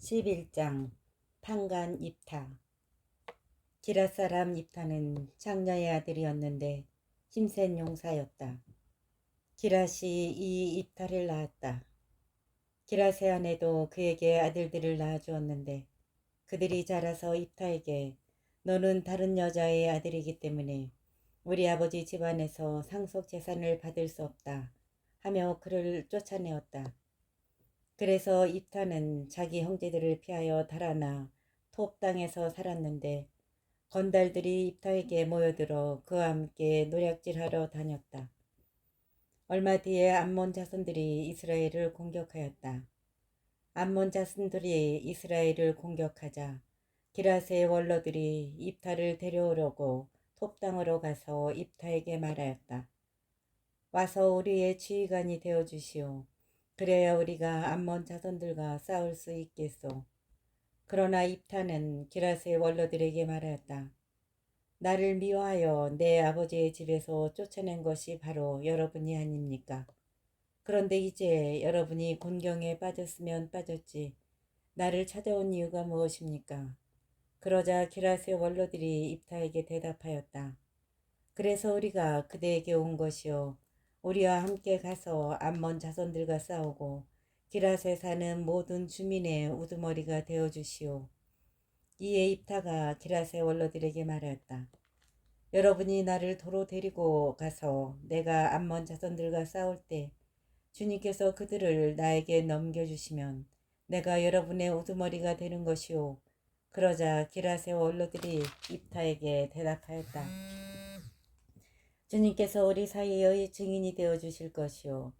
11장 판간 입타. 기랏 사람 입타는 장녀의 아들이었는데 힘센 용사였다. 기랏이 이 입타를 낳았다. 기랏의 아내도 그에게 아들들을 낳아주었는데 그들이 자라서 입타에게 너는 다른 여자의 아들이기 때문에 우리 아버지 집안에서 상속 재산을 받을 수 없다 하며 그를 쫓아내었다. 그래서 입타는 자기 형제들을 피하여 달아나 톱 땅에서 살았는데 건달들이 입타에게 모여들어 그와 함께 노략질하러 다녔다. 얼마 뒤에 암몬 자손들이 이스라엘을 공격하였다. 암몬 자손들이 이스라엘을 공격하자 기랏의 원로들이 입타를 데려오려고 톱 땅으로 가서 입타에게 말하였다. 와서 우리의 지휘관이 되어 주시오. 그래야 우리가 암몬 자손들과 싸울 수 있겠소. 그러나 입타는 기랏의 원로들에게 말하였다. 나를 미워하여 내 아버지의 집에서 쫓아낸 것이 바로 여러분이 아닙니까? 그런데 이제 여러분이 곤경에 빠졌으면 빠졌지 나를 찾아온 이유가 무엇입니까? 그러자 기랏의 원로들이 입타에게 대답하였다. 그래서 우리가 그대에게 온 것이요 우리와 함께 가서 암몬 자손들과 싸우고 기랏에 사는 모든 주민의 우두머리가 되어 주시오. 이에 입타가 기랏의 원로들에게 말하였다. 여러분이 나를 도로 데리고 가서 내가 암몬 자손들과 싸울 때 주님께서 그들을 나에게 넘겨주시면 내가 여러분의 우두머리가 되는 것이오. 그러자 기랏의 원로들이 입타에게 대답하였다. 주님께서 우리 사이의 증인이 되어 주실 것이요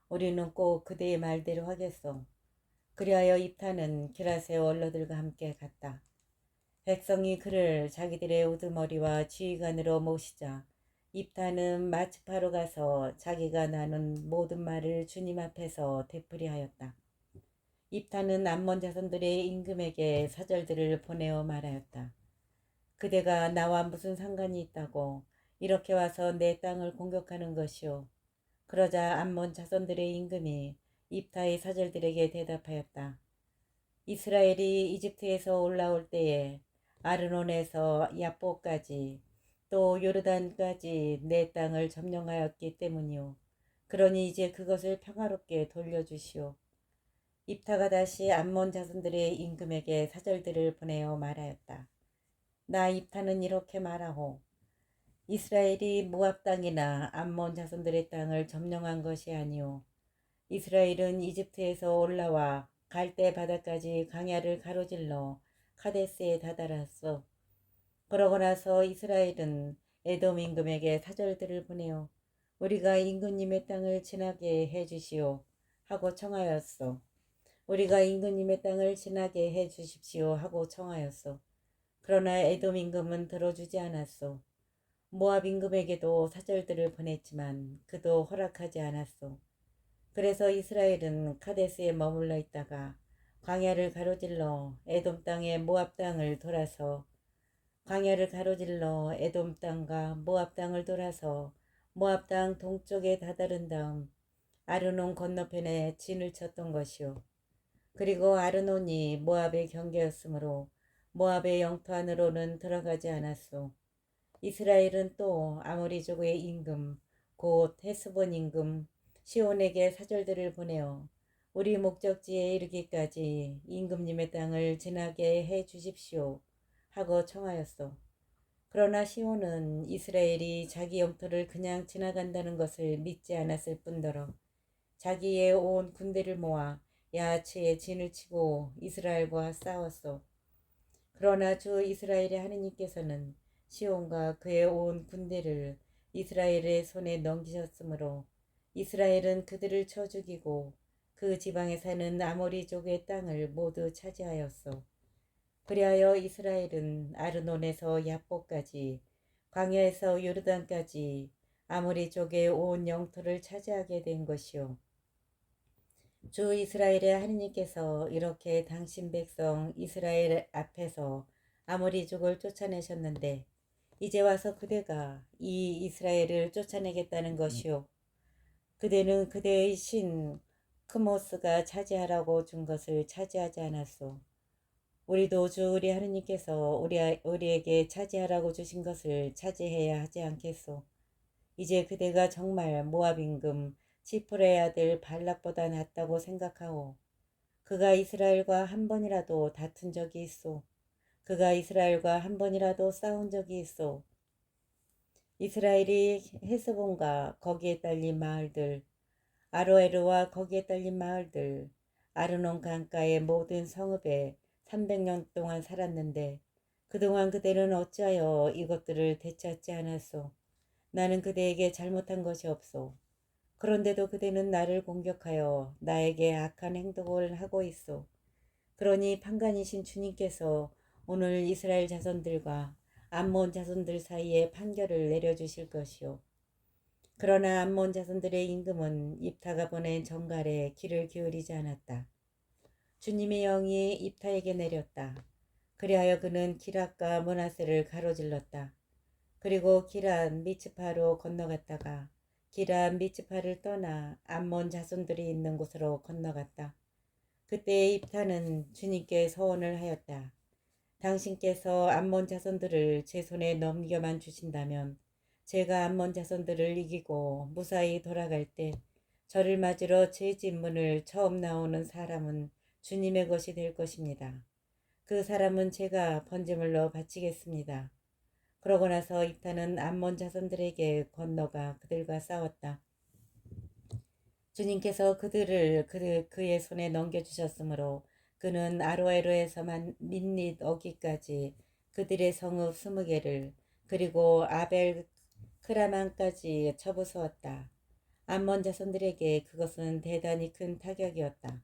우리는 꼭 그대의 말대로 하겠소. 그리하여 입타는 기랏의 원로들과 함께 갔다. 백성이 그를 자기들의 우두머리와 지휘관으로 모시자 입타는 마츠파로 가서 자기가 나눈 모든 말을 주님 앞에서 되풀이하였다. 입타는 암몬 자손들의 임금에게 사절들을 보내어 말하였다. 그대가 나와 무슨 상관이 있다고 이렇게 와서 내 땅을 공격하는 것이오. 그러자 암몬 자손들의 임금이 입타의 사절들에게 대답하였다. 이스라엘이 이집트에서 올라올 때에 아르논에서 야보까지 또 요르단까지 내 땅을 점령하였기 때문이오. 그러니 이제 그것을 평화롭게 돌려주시오. 입타가 다시 암몬 자손들의 임금에게 사절들을 보내어 말하였다. 나 입타는 이렇게 말하오. 이스라엘이 모압 땅이나 암몬 자손들의 땅을 점령한 것이 아니오. 이스라엘은 이집트에서 올라와 갈대 바다까지 광야를 가로질러 카데스에 다다랐어. 그러고 나서 이스라엘은 에돔 임금에게 사절들을 보내어 우리가 임금님의 땅을 지나게 해주시오 하고 청하였어. 우리가 임금님의 땅을 지나게 해주십시오 하고 청하였어. 그러나 에돔 임금은 들어주지 않았어. 모압 임금에게도 사절들을 보냈지만 그도 허락하지 않았어. 그래서 이스라엘은 카데스에 머물러 있다가 광야를 가로질러 에돔 땅의 모압 땅을 돌아서 광야를 가로질러 에돔 땅과 모압 땅을 돌아서 모압 땅 동쪽에 다다른 다음 아르논 건너편에 진을 쳤던 것이요. 그리고 아르논이 모압의 경계였으므로 모압의 영토 안으로는 들어가지 않았소. 이스라엘은 또 아모리족의 임금 곧 헤스본 임금 시온에게 사절들을 보내어 우리 목적지에 이르기까지 임금님의 땅을 지나게 해 주십시오 하고 청하였소. 그러나 시온은 이스라엘이 자기 영토를 그냥 지나간다는 것을 믿지 않았을 뿐더러 자기의 온 군대를 모아 야하츠에 진을 치고 이스라엘과 싸웠소. 그러나 주 이스라엘의 하느님께서는 시온과 그의 온 군대를 이스라엘의 손에 넘기셨으므로 이스라엘은 그들을 쳐 죽이고 그 지방에 사는 아모리족의 땅을 모두 차지하였소. 그리하여 이스라엘은 아르논에서 야보까지 광야에서 요르단까지 아모리족의 온 영토를 차지하게 된 것이요. 주 이스라엘의 하느님께서 이렇게 당신 백성 이스라엘 앞에서 아모리족을 쫓아내셨는데 이제 와서 그대가 이 이스라엘을 쫓아내겠다는 것이요. 그대는 그대의 신 크모스가 차지하라고 준 것을 차지하지 않았소. 우리도 주 우리 하느님께서 우리에게 차지하라고 주신 것을 차지해야 하지 않겠소. 이제 그대가 정말 모압 임금 지프레의 아들 발락보다 낫다고 생각하오. 그가 이스라엘과 한 번이라도 다툰 적이 있소. 그가 이스라엘과 한 번이라도 싸운 적이 있소. 이스라엘이 헤스본과 거기에 딸린 마을들, 아로에르와 거기에 딸린 마을들, 아르논 강가의 모든 성읍에 300년 동안 살았는데 그동안 그대는 어찌하여 이것들을 되찾지 않았소. 나는 그대에게 잘못한 것이 없소. 그런데도 그대는 나를 공격하여 나에게 악한 행동을 하고 있소. 그러니 판관이신 주님께서 오늘 이스라엘 자손들과 암몬 자손들 사이에 판결을 내려주실 것이요. 그러나 암몬 자손들의 임금은 입타가 보낸 정갈에 귀를 기울이지 않았다. 주님의 영이 입타에게 내렸다. 그리하여 그는 기랏과 므낫세를 가로질렀다. 그리고 기랏 미츠파로 건너갔다가 기랏 미츠파를 떠나 암몬 자손들이 있는 곳으로 건너갔다. 그때 입타는 주님께 서원을 하였다. 당신께서 암몬 자손들을 제 손에 넘겨만 주신다면 제가 암몬 자손들을 이기고 무사히 돌아갈 때 저를 맞으러 제 집문을 처음 나오는 사람은 주님의 것이 될 것입니다. 그 사람은 제가 번제물로 바치겠습니다. 그러고 나서 입타는 암몬 자손들에게 건너가 그들과 싸웠다. 주님께서 그들을 그의 손에 넘겨주셨으므로 그는 아로에로에서만 민닛 어기까지 그들의 성읍 20개를 그리고 아벨 크라만까지 쳐부수었다. 암몬 자손들에게 그것은 대단히 큰 타격이었다.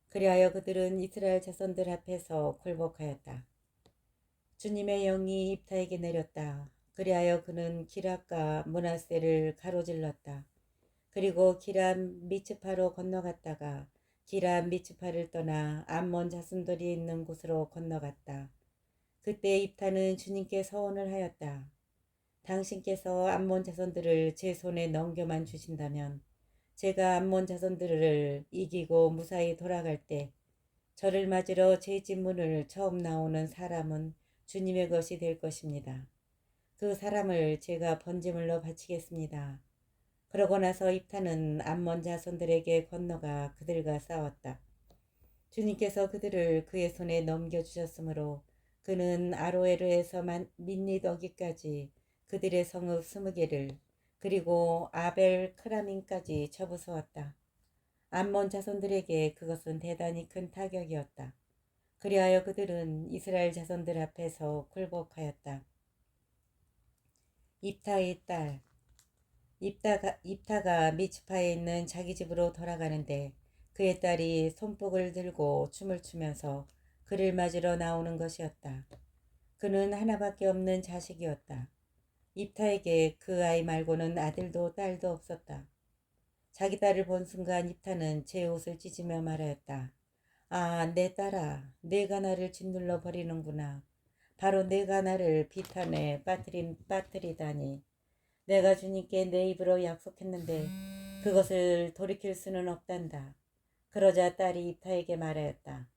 그리하여 그들은 이스라엘 자손들 앞에서 굴복하였다. 주님의 영이 입타에게 내렸다. 그리하여 그는 기랏과 므낫세를 가로질렀다. 그리고 기랏 미츠파로 건너갔다가 기랏 미츠파를 떠나 암몬 자손들이 있는 곳으로 건너갔다. 그때 입타는 주님께 서원을 하였다. 당신께서 암몬 자손들을 제 손에 넘겨만 주신다면 제가 암몬 자손들을 이기고 무사히 돌아갈 때 저를 맞으러 제 집문을 처음 나오는 사람은 주님의 것이 될 것입니다. 그 사람을 제가 번제물로 바치겠습니다. 그러고 나서 입타는 암몬 자손들에게 건너가 그들과 싸웠다. 주님께서 그들을 그의 손에 넘겨주셨으므로 그는 아로에르에서 민닛 어기까지 그들의 성읍 20개를 그리고 아벨 크라민까지 쳐부수었다. 암몬 자손들에게 그것은 대단히 큰 타격이었다. 그리하여 그들은 이스라엘 자손들 앞에서 굴복하였다. 입타의 딸 입타가 미츠파에 있는 자기 집으로 돌아가는데 그의 딸이 손뼉을 들고 춤을 추면서 그를 맞으러 나오는 것이었다. 그는 하나밖에 없는 자식이었다. 입타에게 그 아이 말고는 아들도 딸도 없었다. 자기 딸을 본 순간 입타는 제 옷을 찢으며 말하였다. 아, 내 딸아, 내가 나를 짓눌러 버리는구나. 바로 내가 나를 비탄에 빠뜨리다니. 내가 주님께 내 입으로 약속했는데 그것을 돌이킬 수는 없단다. 그러자 딸이 입타에게 말하였다.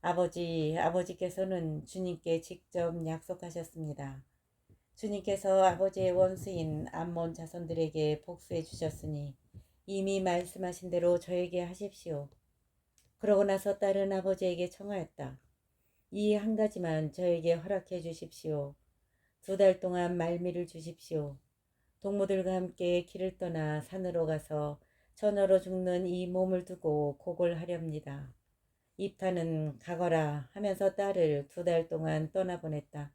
아버지께서는 주님께 직접 약속하셨습니다. 주님께서 아버지의 원수인 암몬 자손들에게 복수해 주셨으니 이미 말씀하신 대로 저에게 하십시오. 그러고 나서 딸은 아버지에게 청하였다. 이 한 가지만 저에게 허락해 주십시오. 2달 동안 말미를 주십시오. 동무들과 함께 길을 떠나 산으로 가서 처녀로 죽는 이 몸을 두고 고골하렵니다. 입타는 가거라 하면서 딸을 2달 동안 떠나보냈다.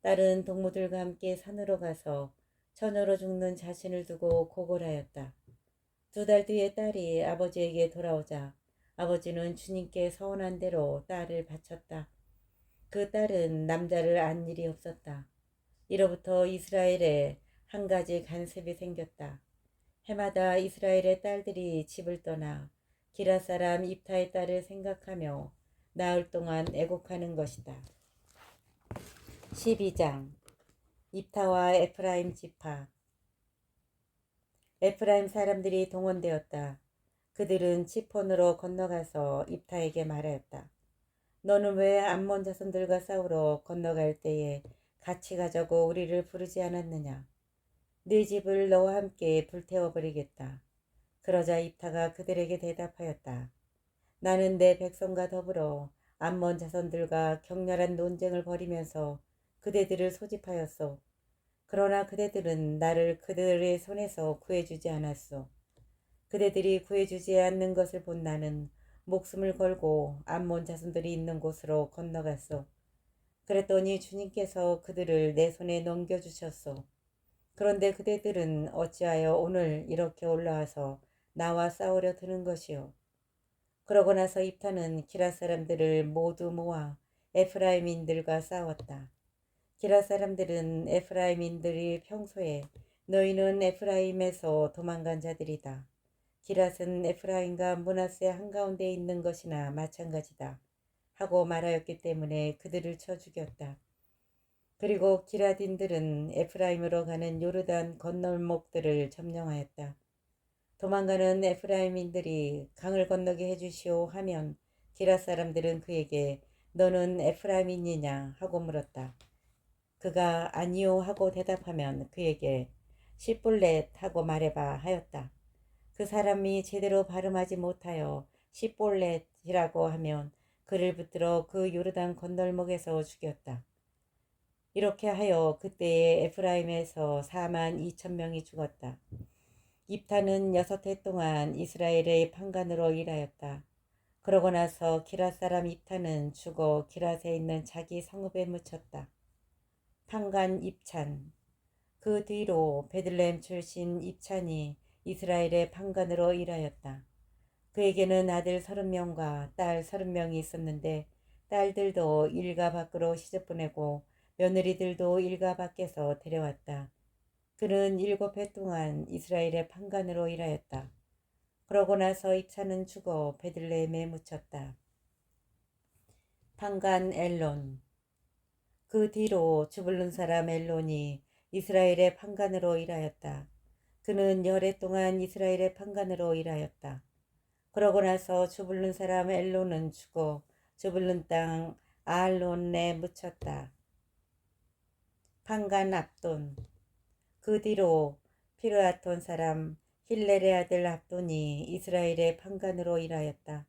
딸은 동무들과 함께 산으로 가서 처녀로 죽는 자신을 두고 고골하였다. 2달 뒤에 딸이 아버지에게 돌아오자 아버지는 주님께 서원한 대로 딸을 바쳤다. 그 딸은 남자를 안 일이 없었다. 이로부터 이스라엘에 한 가지 간섭이 생겼다. 해마다 이스라엘의 딸들이 집을 떠나 기랏 사람 입타의 딸을 생각하며 나흘 동안 애곡하는 것이다. 12장 입타와 에프라임 지파. 에프라임 사람들이 동원되었다. 그들은 치폰으로 건너가서 입타에게 말하였다. 너는 왜 암몬 자손들과 싸우러 건너갈 때에 같이 가자고 우리를 부르지 않았느냐? 네 집을 너와 함께 불태워버리겠다. 그러자 입타가 그들에게 대답하였다. 나는 내 백성과 더불어 암몬 자손들과 격렬한 논쟁을 벌이면서 그대들을 소집하였소. 그러나 그대들은 나를 그들의 손에서 구해주지 않았소. 그대들이 구해주지 않는 것을 본 나는 목숨을 걸고 암몬 자손들이 있는 곳으로 건너갔소. 그랬더니 주님께서 그들을 내 손에 넘겨주셨소. 그런데 그대들은 어찌하여 오늘 이렇게 올라와서 나와 싸우려 드는 것이요. 그러고 나서 입타는 기라 사람들을 모두 모아 에프라임인들과 싸웠다. 기라 사람들은 에프라임인들이 평소에 너희는 에프라임에서 도망간 자들이다. 기랏은 에프라임과 므낫세 한가운데 있는 것이나 마찬가지다. 하고 말하였기 때문에 그들을 쳐 죽였다. 그리고 기랏인들은 에프라임으로 가는 요르단 건널목들을 점령하였다. 도망가는 에프라임인들이 강을 건너게 해주시오 하면 기랏 사람들은 그에게 너는 에프라임인이냐 하고 물었다. 그가 아니요 하고 대답하면 그에게 시뿔렛 하고 말해봐 하였다. 그 사람이 제대로 발음하지 못하여 시볼렛이라고 하면 그를 붙들어 그 요르단 건널목에서 죽였다. 이렇게 하여 그때에 에프라임에서 4만 2천 명이 죽었다. 입타는 6해 동안 이스라엘의 판관으로 일하였다. 그러고 나서 기랏 사람 입타는 죽어 기랏에 있는 자기 성읍에 묻혔다. 판관 입찬. 그 뒤로 베들레헴 출신 입찬이 이스라엘의 판관으로 일하였다. 그에게는 아들 30명과 딸 30명이 있었는데 딸들도 일가 밖으로 시집보내고 며느리들도 일가 밖에서 데려왔다. 그는 7해 동안 이스라엘의 판관으로 일하였다. 그러고 나서 입차는 죽어 베들레헴에 묻혔다. 판관 엘론. 그 뒤로 주불룬 사람 엘론이 이스라엘의 판관으로 일하였다. 그는 10해 동안 이스라엘의 판관으로 일하였다. 그러고 나서 주불룬 사람 엘론은 죽어 주불룬 땅 아알론에 묻혔다. 판관 압돈. 그 뒤로 피르아톤 사람 힐렐의 아들 압돈이 이스라엘의 판관으로 일하였다.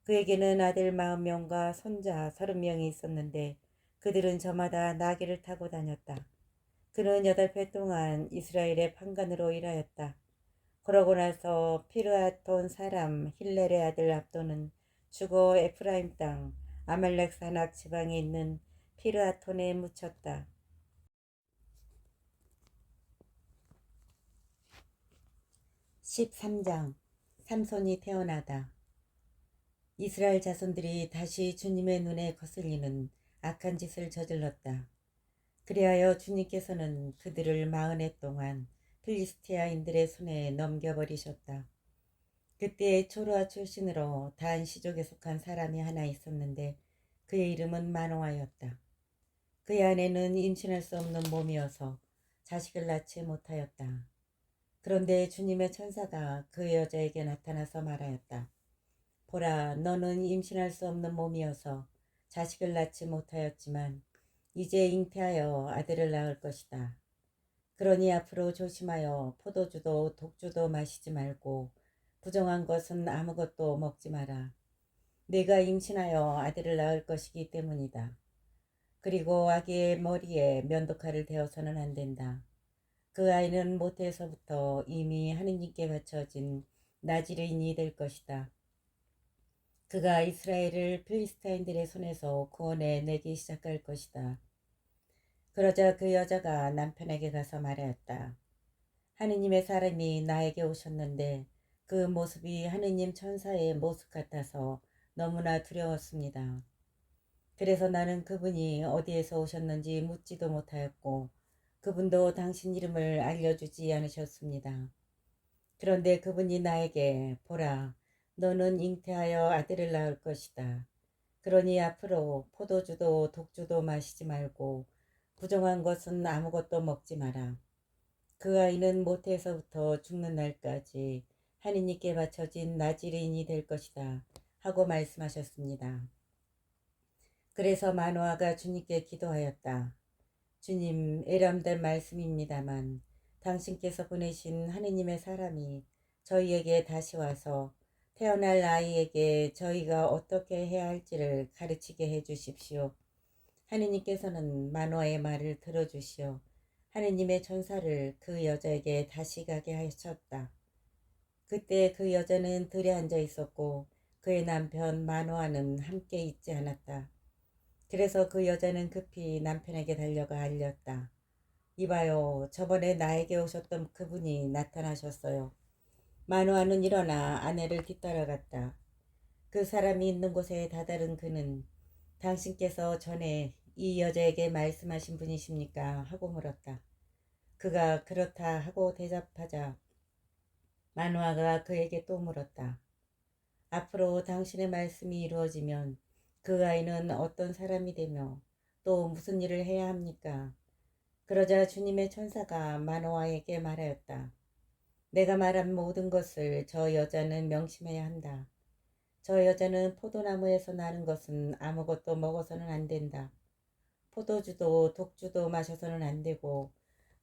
그에게는 아들 40명과 손자 30명이 있었는데 그들은 저마다 나귀를 타고 다녔다. 그는 8해 동안 이스라엘의 판관으로 일하였다. 그러고 나서 피르아톤 사람 힐렐의 아들 압돈은 죽어 에프라임 땅 아말렉 산악 지방에 있는 피르아톤에 묻혔다. 13장 삼손이 태어나다. 이스라엘 자손들이 다시 주님의 눈에 거슬리는 악한 짓을 저질렀다. 그리하여 주님께서는 그들을 40해 동안 필리스티아인들의 손에 넘겨버리셨다. 그때 초르아 출신으로 단 시족에 속한 사람이 하나 있었는데 그의 이름은 마노아였다. 그의 아내는 임신할 수 없는 몸이어서 자식을 낳지 못하였다. 그런데 주님의 천사가 그 여자에게 나타나서 말하였다. 보라, 너는 임신할 수 없는 몸이어서 자식을 낳지 못하였지만 이제 잉태하여 아들을 낳을 것이다. 그러니 앞으로 조심하여 포도주도 독주도 마시지 말고 부정한 것은 아무것도 먹지 마라. 네가 임신하여 아들을 낳을 것이기 때문이다. 그리고 아기의 머리에 면도칼을 대어서는 안 된다. 그 아이는 모태에서부터 이미 하느님께 바쳐진 나지르인이 될 것이다. 그가 이스라엘을 필리스타인들의 손에서 구원해 내기 시작할 것이다. 그러자 그 여자가 남편에게 가서 말하였다. 하느님의 사람이 나에게 오셨는데 그 모습이 하느님 천사의 모습 같아서 너무나 두려웠습니다. 그래서 나는 그분이 어디에서 오셨는지 묻지도 못하였고 그분도 당신 이름을 알려주지 않으셨습니다. 그런데 그분이 나에게 보라, 너는 잉태하여 아들을 낳을 것이다. 그러니 앞으로 포도주도 독주도 마시지 말고 부정한 것은 아무것도 먹지 마라. 그 아이는 모태에서부터 죽는 날까지 하느님께 바쳐진 나지르인이 될 것이다. 하고 말씀하셨습니다. 그래서 마노아가 주님께 기도하였다. 주님, 애람된 말씀입니다만 당신께서 보내신 하느님의 사람이 저희에게 다시 와서 태어날 아이에게 저희가 어떻게 해야 할지를 가르치게 해 주십시오. 하느님께서는 마노아의 말을 들어주시어 하느님의 천사를 그 여자에게 다시 가게 하셨다. 그때 그 여자는 들에 앉아 있었고 그의 남편 마노아는 함께 있지 않았다. 그래서 그 여자는 급히 남편에게 달려가 알렸다. 이봐요, 저번에 나에게 오셨던 그분이 나타나셨어요. 마노아는 일어나 아내를 뒤따라갔다. 그 사람이 있는 곳에 다다른 그는 당신께서 전에 이 여자에게 말씀하신 분이십니까? 하고 물었다. 그가 그렇다 하고 대답하자 마노아가 그에게 또 물었다. 앞으로 당신의 말씀이 이루어지면 그 아이는 어떤 사람이 되며 또 무슨 일을 해야 합니까? 그러자 주님의 천사가 마노아에게 말하였다. 내가 말한 모든 것을 저 여자는 명심해야 한다. 저 여자는 포도나무에서 나는 것은 아무것도 먹어서는 안 된다. 포도주도 독주도 마셔서는 안 되고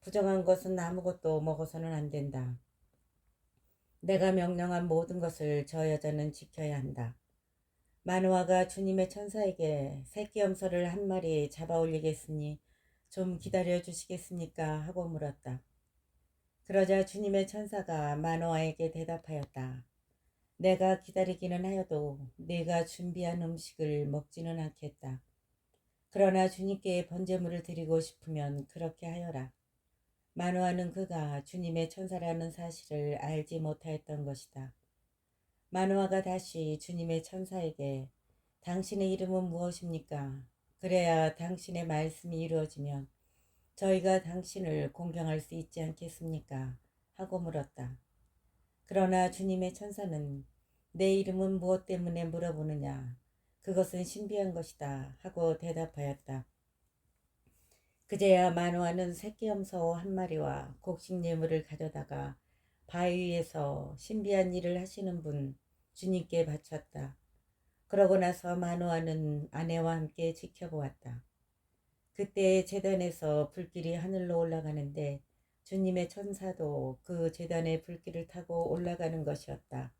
부정한 것은 아무것도 먹어서는 안 된다. 내가 명령한 모든 것을 저 여자는 지켜야 한다. 마노아가 주님의 천사에게 새끼 염소를 한 마리 잡아 올리겠으니 좀 기다려 주시겠습니까? 하고 물었다. 그러자 주님의 천사가 마노아에게 대답하였다. 내가 기다리기는 하여도 네가 준비한 음식을 먹지는 않겠다. 그러나 주님께 번제물을 드리고 싶으면 그렇게 하여라. 마노아는 그가 주님의 천사라는 사실을 알지 못하였던 것이다. 마노아가 다시 주님의 천사에게 당신의 이름은 무엇입니까? 그래야 당신의 말씀이 이루어지면 저희가 당신을 공경할 수 있지 않겠습니까? 하고 물었다. 그러나 주님의 천사는 내 이름은 무엇 때문에 물어보느냐? 그것은 신비한 것이다. 하고 대답하였다. 그제야 마노아는 새끼 염소 한 마리와 곡식 예물을 가져다가 바위 위에서 신비한 일을 하시는 분 주님께 바쳤다. 그러고 나서 마노아는 아내와 함께 지켜보았다. 그때 제단에서 불길이 하늘로 올라가는데 주님의 천사도 그 제단의 불길을 타고 올라가는 것이었다.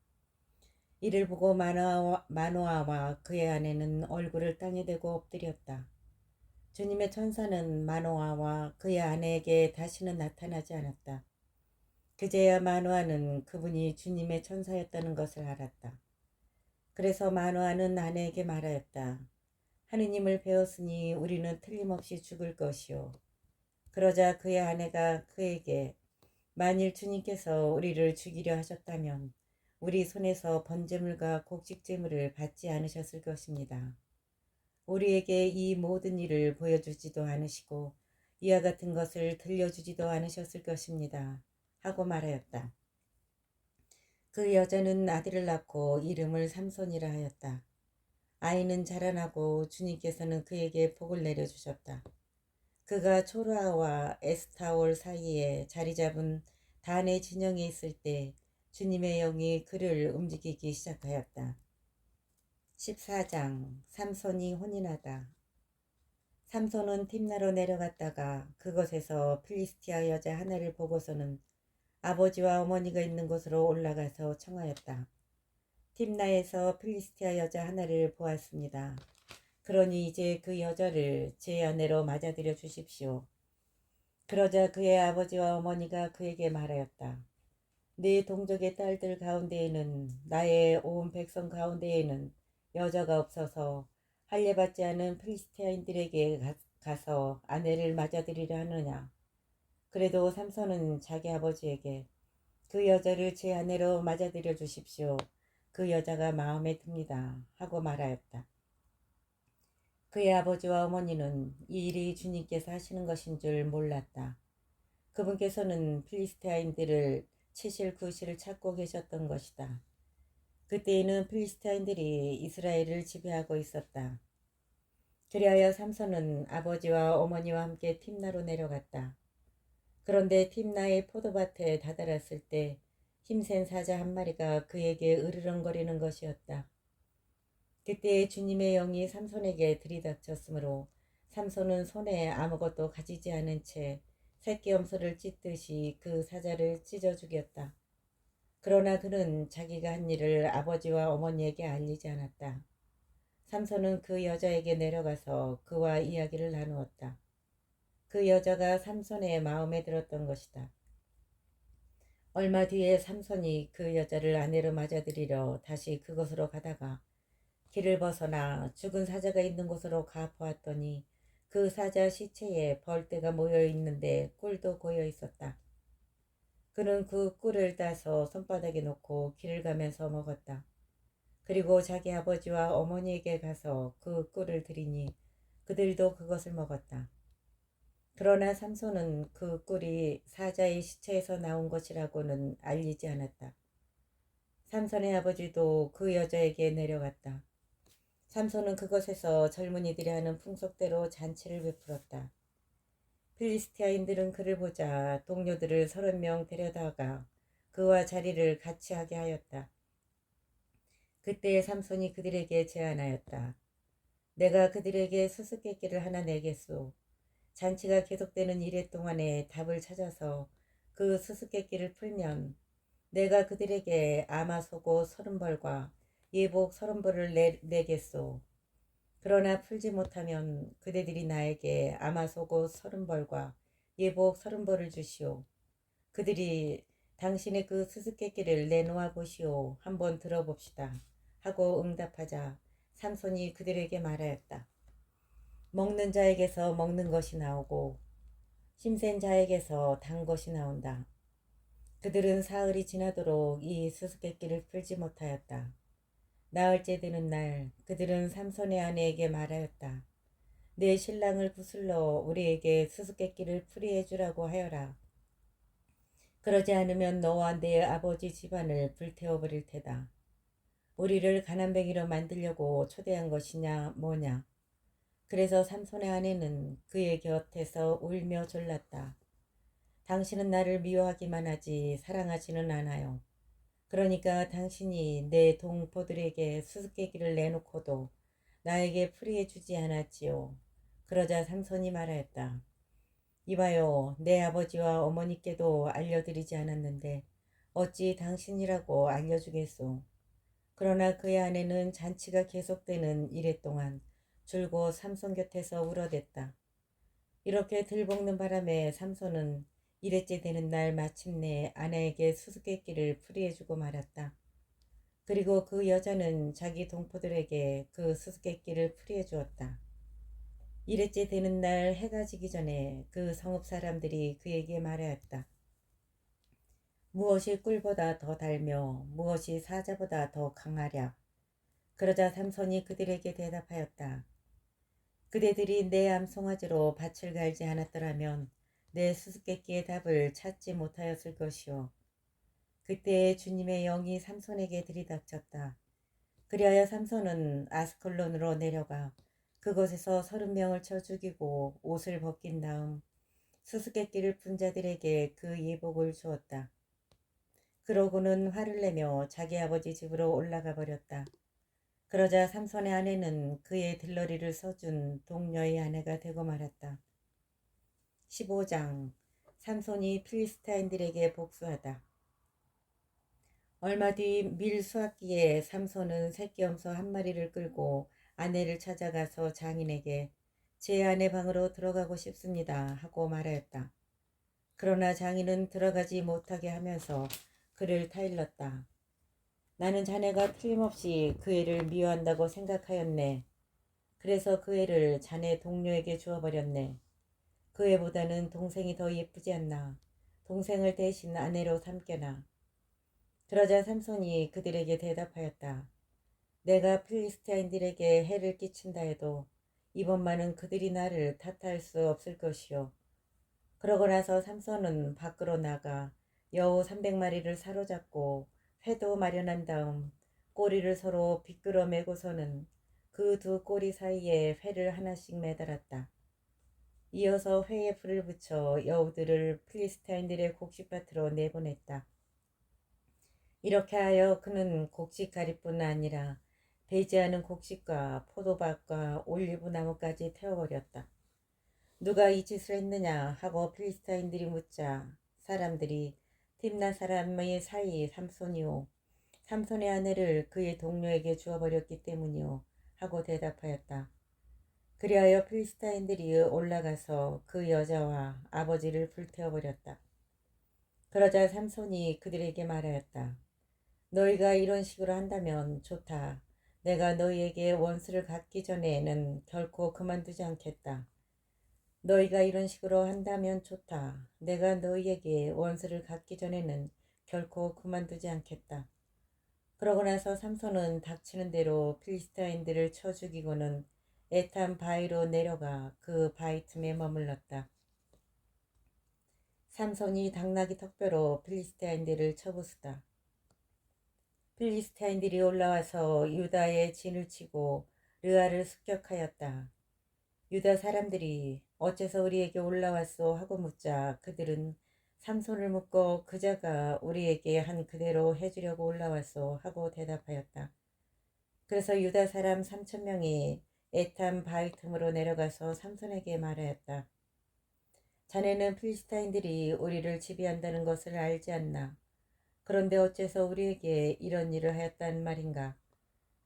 이를 보고 마노아와 그의 아내는 얼굴을 땅에 대고 엎드렸다. 주님의 천사는 마노아와 그의 아내에게 다시는 나타나지 않았다. 그제야 마노아는 그분이 주님의 천사였다는 것을 알았다. 그래서 마노아는 아내에게 말하였다. 하느님을 배웠으니 우리는 틀림없이 죽을 것이요. 그러자 그의 아내가 그에게 만일 주님께서 우리를 죽이려 하셨다면 우리 손에서 번제물과 곡식제물을 받지 않으셨을 것입니다. 우리에게 이 모든 일을 보여주지도 않으시고 이와 같은 것을 들려주지도 않으셨을 것입니다. 하고 말하였다. 그 여자는 아들을 낳고 이름을 삼손이라 하였다. 아이는 자라나고 주님께서는 그에게 복을 내려주셨다. 그가 초르아와 에스타올 사이에 자리 잡은 단의 진영에 있을 때 주님의 영이 그를 움직이기 시작하였다. 14장 삼손이 혼인하다. 삼손은 팀나로 내려갔다가 그곳에서 필리스티아 여자 하나를 보고서는 아버지와 어머니가 있는 곳으로 올라가서 청하였다. 팀나에서 필리스티아 여자 하나를 보았습니다. 그러니 이제 그 여자를 제 아내로 맞아들여 주십시오. 그러자 그의 아버지와 어머니가 그에게 말하였다. 네 동족의 딸들 가운데에는 나의 온 백성 가운데에는 여자가 없어서 할례받지 않은 필리스티아인들에게 가서 아내를 맞아들이려 하느냐. 그래도 삼손은 자기 아버지에게 그 여자를 제 아내로 맞아들여 주십시오. 그 여자가 마음에 듭니다. 하고 말하였다. 그의 아버지와 어머니는 이 일이 주님께서 하시는 것인 줄 몰랐다. 그분께서는 필리스티아인들을 치실 구실을 찾고 계셨던 것이다. 그때에는 필리스티아인들이 이스라엘을 지배하고 있었다. 그리하여 삼손은 아버지와 어머니와 함께 팀나로 내려갔다. 그런데 팀나의 포도밭에 다다랐을 때 힘센 사자 한 마리가 그에게 으르렁거리는 것이었다. 그때 주님의 영이 삼손에게 들이닥쳤으므로 삼손은 손에 아무것도 가지지 않은 채 새끼 염소를 찢듯이 그 사자를 찢어 죽였다. 그러나 그는 자기가 한 일을 아버지와 어머니에게 알리지 않았다. 삼손은 그 여자에게 내려가서 그와 이야기를 나누었다. 그 여자가 삼손의 마음에 들었던 것이다. 얼마 뒤에 삼손이 그 여자를 아내로 맞아들이려 다시 그곳으로 가다가 길을 벗어나 죽은 사자가 있는 곳으로 가 보았더니 그 사자 시체에 벌떼가 모여 있는데 꿀도 고여 있었다. 그는 그 꿀을 따서 손바닥에 놓고 길을 가면서 먹었다. 그리고 자기 아버지와 어머니에게 가서 그 꿀을 드리니 그들도 그것을 먹었다. 그러나 삼손은 그 꿀이 사자의 시체에서 나온 것이라고는 알리지 않았다. 삼손의 아버지도 그 여자에게 내려갔다. 삼손은 그것에서 젊은이들이 하는 풍속대로 잔치를 베풀었다. 필리스티아인들은 그를 보자 동료들을 30명 데려다가 그와 자리를 같이 하게 하였다. 그때 삼손이 그들에게 제안하였다. 내가 그들에게 수수께끼를 하나 내겠소. 잔치가 계속되는 이래 동안에 답을 찾아서 그 수수께끼를 풀면 내가 그들에게 아마 속옷 30벌과 예복 30벌을 내겠소. 그러나 풀지 못하면 그대들이 나에게 아마 속옷 30벌과 예복 30벌을 주시오. 그들이 당신의 그 수수께끼를 내놓아 보시오. 한번 들어봅시다. 하고 응답하자 삼손이 그들에게 말하였다. 먹는 자에게서 먹는 것이 나오고 심센 자에게서 단 것이 나온다. 그들은 사흘이 지나도록 이 수수께끼를 풀지 못하였다. 나흘째 되는 날 그들은 삼손의 아내에게 말하였다. 내 신랑을 구슬러 우리에게 수수께끼를 풀이해 주라고 하여라. 그러지 않으면 너와 내 아버지 집안을 불태워 버릴 테다. 우리를 가난뱅이로 만들려고 초대한 것이냐 뭐냐. 그래서 삼손의 아내는 그의 곁에서 울며 졸랐다. 당신은 나를 미워하기만 하지 사랑하지는 않아요. 그러니까 당신이 내 동포들에게 수수께끼를 내놓고도 나에게 풀이해 주지 않았지요. 그러자 삼손이 말하였다. 이봐요, 내 아버지와 어머니께도 알려드리지 않았는데 어찌 당신이라고 알려주겠소. 그러나 그의 아내는 잔치가 계속되는 이래 동안 줄곧 삼손 곁에서 울어댔다. 이렇게 들볶는 바람에 삼손은 일회째 되는 날 마침내 아내에게 수수께끼를 풀이해주고 말았다. 그리고 그 여자는 자기 동포들에게 그 수수께끼를 풀이해 주었다. 일회째 되는 날 해가 지기 전에 그 성읍 사람들이 그에게 말하였다. 무엇이 꿀보다 더 달며 무엇이 사자보다 더 강하랴. 그러자 삼손이 그들에게 대답하였다. 그대들이 내 암송아지로 밭을 갈지 않았더라면 내 수수께끼의 답을 찾지 못하였을 것이오. 그때 주님의 영이 삼손에게 들이닥쳤다. 그리하여 삼손은 아스클론으로 내려가 그곳에서 30명을 쳐 죽이고 옷을 벗긴 다음 수수께끼를 푼 자들에게 그 예복을 주었다. 그러고는 화를 내며 자기 아버지 집으로 올라가 버렸다. 그러자 삼손의 아내는 그의 들러리를 써준 동료의 아내가 되고 말았다. 15장 삼손이 필리스타인들에게 복수하다. 얼마 뒤 밀 수확기에 삼손은 새끼 염소 한 마리를 끌고 아내를 찾아가서 장인에게 제 아내 방으로 들어가고 싶습니다 하고 말하였다. 그러나 장인은 들어가지 못하게 하면서 그를 타일렀다. 나는 자네가 틀림없이 그 애를 미워한다고 생각하였네. 그래서 그 애를 자네 동료에게 주어버렸네. 그 애보다는 동생이 더 예쁘지 않나. 동생을 대신 아내로 삼겨나. 그러자 삼손이 그들에게 대답하였다. 내가 필리스티아인들에게 해를 끼친다 해도 이번만은 그들이 나를 탓할 수 없을 것이요. 그러고 나서 삼손은 밖으로 나가 여우 300마리를 사로잡고 회도 마련한 다음 꼬리를 서로 비끌어 매고서는 그 두 꼬리 사이에 회를 하나씩 매달았다. 이어서 회에 불을 붙여 여우들을 필리스타인들의 곡식밭으로 내보냈다. 이렇게 하여 그는 곡식가리뿐 아니라 배지하는 곡식과 포도밭과 올리브 나무까지 태워버렸다. 누가 이 짓을 했느냐 하고 필리스타인들이 묻자 사람들이 팀나 사람의 사이 삼손이요 삼손의 아내를 그의 동료에게 주어버렸기 때문이요 하고 대답하였다. 그리하여 필리스타인들이 올라가서 그 여자와 아버지를 불태워버렸다. 그러자 삼손이 그들에게 말하였다. 너희가 이런 식으로 한다면 좋다. 내가 너희에게 원수를 갚기 전에는 결코 그만두지 않겠다. 너희가 이런 식으로 한다면 좋다. 내가 너희에게 원수를 갚기 전에는 결코 그만두지 않겠다. 그러고 나서 삼손은 닥치는 대로 필리스타인들을 쳐 죽이고는 에탄 바위로 내려가 그 바위 틈에 머물렀다. 삼손이 당나귀 턱뼈로 필리스타인들을 쳐부수다. 필리스타인들이 올라와서 유다의 진을 치고 르아를 습격하였다. 유다 사람들이 어째서 우리에게 올라왔소 하고 묻자 그들은 삼손을 묻고 그자가 우리에게 한 그대로 해주려고 올라왔소 하고 대답하였다. 그래서 유다 사람 3,000명이 에탄 바위 틈으로 내려가서 삼손에게 말하였다. 자네는 필리스타인들이 우리를 지배한다는 것을 알지 않나? 그런데 어째서 우리에게 이런 일을 하였단 말인가?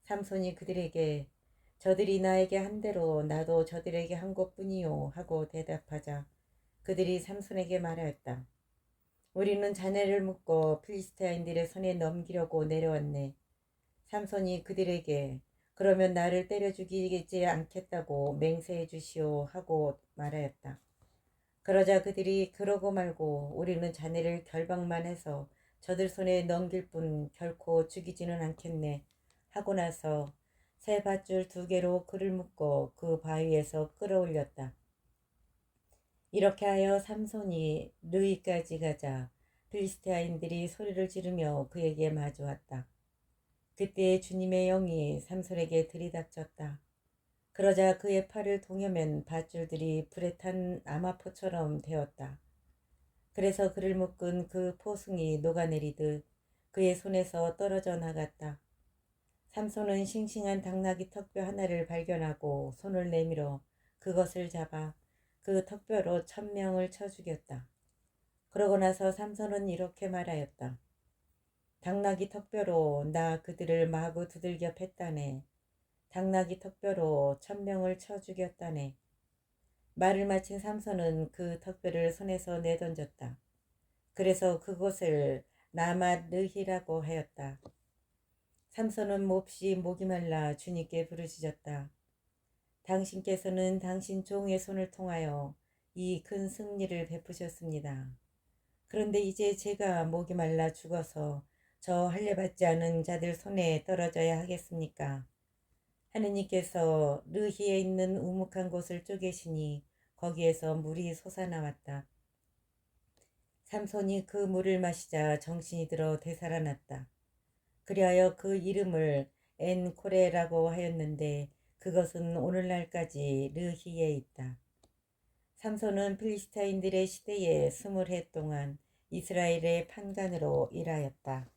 삼손이 그들에게 저들이 나에게 한 대로 나도 저들에게 한 것뿐이요 하고 대답하자 그들이 삼손에게 말하였다. 우리는 자네를 묶고 필리스타인들의 손에 넘기려고 내려왔네. 삼손이 그들에게 그러면 나를 때려 죽이지 않겠다고 맹세해 주시오 하고 말하였다. 그러자 그들이 그러고 말고 우리는 자네를 결박만 해서 저들 손에 넘길 뿐 결코 죽이지는 않겠네 하고 나서 새 밧줄 2개로 그를 묶고 그 바위에서 끌어올렸다. 이렇게 하여 삼손이 르이까지 가자 필리스타인들이 소리를 지르며 그에게 마주왔다. 그때 주님의 영이 삼손에게 들이닥쳤다. 그러자 그의 팔을 동여맨 밧줄들이 불에 탄 아마포처럼 되었다. 그래서 그를 묶은 그 포승이 녹아내리듯 그의 손에서 떨어져 나갔다. 삼손은 싱싱한 당나귀 턱뼈 하나를 발견하고 손을 내밀어 그것을 잡아 그 턱뼈로 1,000명을 쳐 죽였다. 그러고 나서 삼손은 이렇게 말하였다. 당나귀 턱뼈로 나 그들을 마구 두들겨 팼다네. 당나귀 턱뼈로 1,000명을 쳐 죽였다네. 말을 마친 삼손은 그 턱뼈를 손에서 내던졌다. 그래서 그곳을 라맛 르히라고 하였다. 삼손은 몹시 목이 말라 주님께 부르짖었다. 당신께서는 당신 종의 손을 통하여 이 큰 승리를 베푸셨습니다. 그런데 이제 제가 목이 말라 죽어서 저 할례받지 않은 자들 손에 떨어져야 하겠습니까? 하느님께서 르히에 있는 우묵한 곳을 쪼개시니 거기에서 물이 솟아나왔다. 삼손이 그 물을 마시자 정신이 들어 되살아났다. 그리하여 그 이름을 엔코레라고 하였는데 그것은 오늘날까지 르히에 있다. 삼손은 필리스타인들의 시대에 20해 동안 이스라엘의 판관으로 일하였다.